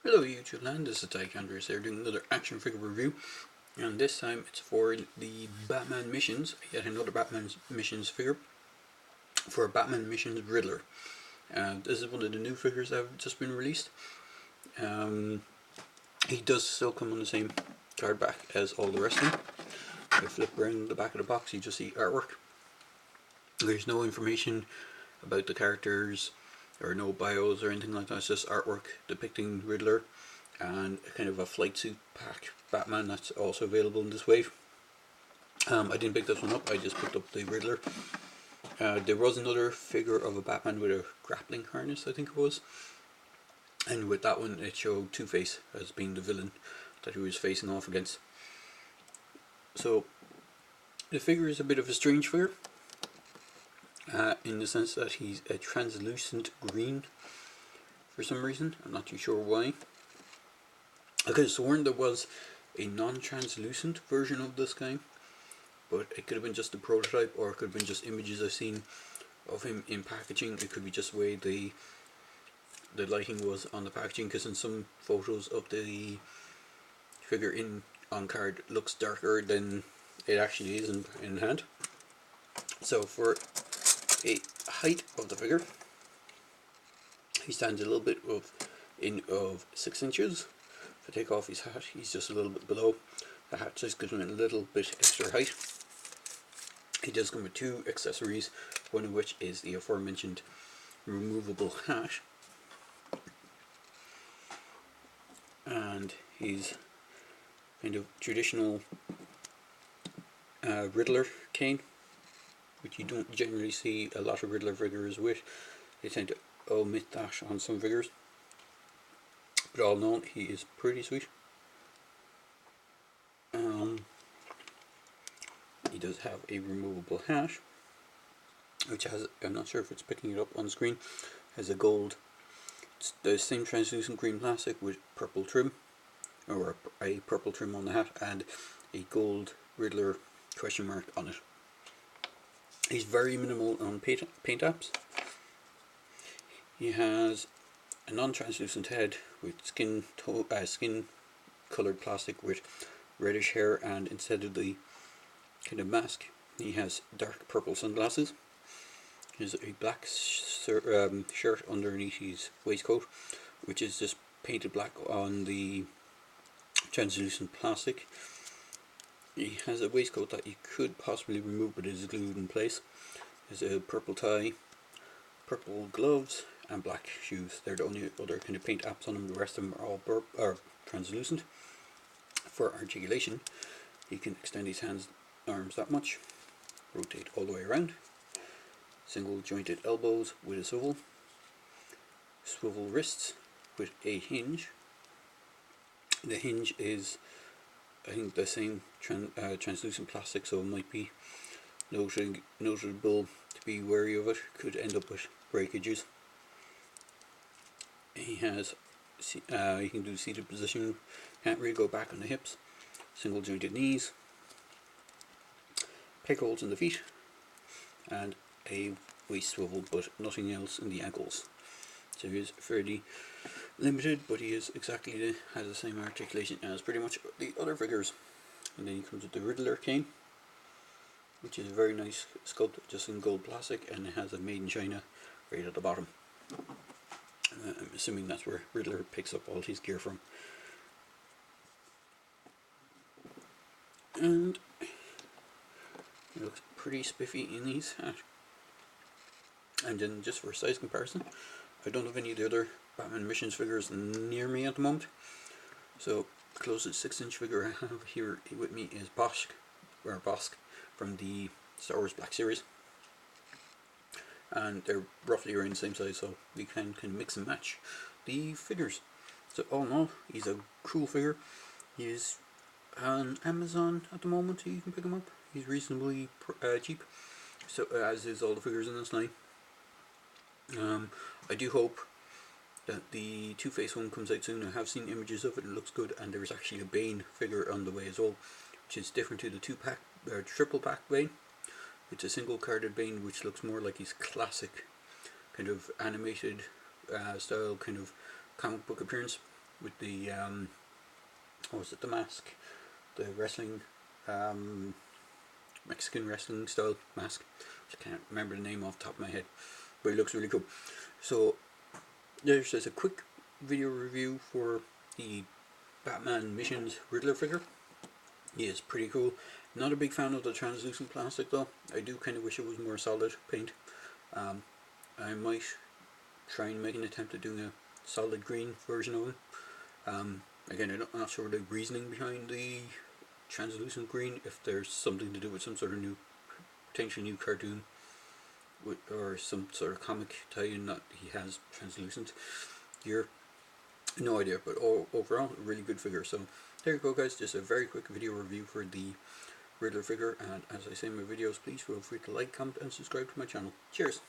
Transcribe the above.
Hello YouTube land, this is Tyke Andrews here doing another action figure review, and this time it's for the Batman Missions, yet another Batman Missions figure for Batman Missions Riddler. This is one of the new figures that have just been released. He does still come on the same card back as all the rest of them. If I flip around the back of the box, you just see artwork. There's no information about the characters or no bios or anything like that. It's just artwork depicting Riddler and kind of a flight suit pack Batman that's also available in this wave. I didn't pick this one up, I just picked up the Riddler. There was another figure of a Batman with a grappling harness, I think it was, and with that one it showed Two-Face as being the villain that he was facing off against. So the figure is a bit of a strange figure, in the sense that he's a translucent green for some reason. I'm not too sure why. I could have sworn there was a non-translucent version of this guy, but it could have been just a prototype, or it could have been just images I've seen of him in packaging. It could be just the way the lighting was on the packaging, because in some photos of the figure on card looks darker than it actually is in hand. So for a height of the figure, he stands a little bit of 6 inches. If I take off his hat, he's just a little bit below. The hat just gives him a little bit extra height. He does come with 2 accessories, one of which is the aforementioned removable hat. And he's kind of traditional Riddler cane, which you don't generally see a lot of Riddler figures with. They tend to omit that on some figures. But all in all, he is pretty sweet. He does have a removable hat, which has, I'm not sure if it's picking it up on screen, has a gold, it's the same translucent green plastic with purple trim, or a purple trim on the hat, and a gold Riddler question mark on it. He's very minimal on paint apps. He has a non-translucent head with skin coloured plastic with reddish hair, and instead of the kind of mask, he has dark purple sunglasses. He has a black shirt underneath his waistcoat, which is just painted black on the translucent plastic. He has a waistcoat that you could possibly remove, but it is glued in place. There's a purple tie, purple gloves, and black shoes. They're the only other kind of paint apps on them. The rest of them are all translucent. For articulation, he can extend his arms that much, rotate all the way around, single jointed elbows with a swivel wrists with a hinge. The hinge is, I think, the same translucent plastic, so it might be notable to be wary of it. Could end up with breakages. He has, you can do seated position, can't really go back on the hips, single jointed knees, peg holes in the feet, and a waist swivel, but nothing else in the ankles. So he is fairly limited, but he is has the same articulation as pretty much the other figures. And then he comes with the Riddler cane, which is a very nice sculpt, just in gold plastic, and it has a made in China right at the bottom. I'm assuming that's where Riddler picks up all his gear from. And he looks pretty spiffy in his hat. And then just for size comparison, I don't have any of the other Batman Missions figures near me at the moment. So the closest 6-inch figure I have here with me is Bosk from the Star Wars Black Series. And they're roughly around the same size, so we can mix and match the figures. So all in all, he's a cool figure. He is on Amazon at the moment, you can pick him up. He's reasonably cheap, so as is all the figures in this line. I do hope that the Two-Face one comes out soon. I have seen images of it, it looks good, and there's actually a Bane figure on the way as well, which is different to the triple pack Bane. It's a single carded Bane, which looks more like his classic kind of animated style kind of comic book appearance. with the what was it, the mask, the wrestling, Mexican wrestling style mask. I can't remember the name off the top of my head, but it looks really cool. So there's just a quick video review for the Batman Missions Riddler figure. He is pretty cool. Not a big fan of the translucent plastic though. I do kind of wish it was more solid paint. I might try and make an attempt at doing a solid green version of him. Again, I'm not sure the reasoning behind the translucent green, if there's something to do with some sort of new, potentially new cartoon or some sort of comic tie-in that he has translucent gear. No idea, but overall, a really good figure. So there you go, guys. Just a very quick video review for the Riddler figure. And as I say in my videos, please feel free to like, comment, and subscribe to my channel. Cheers!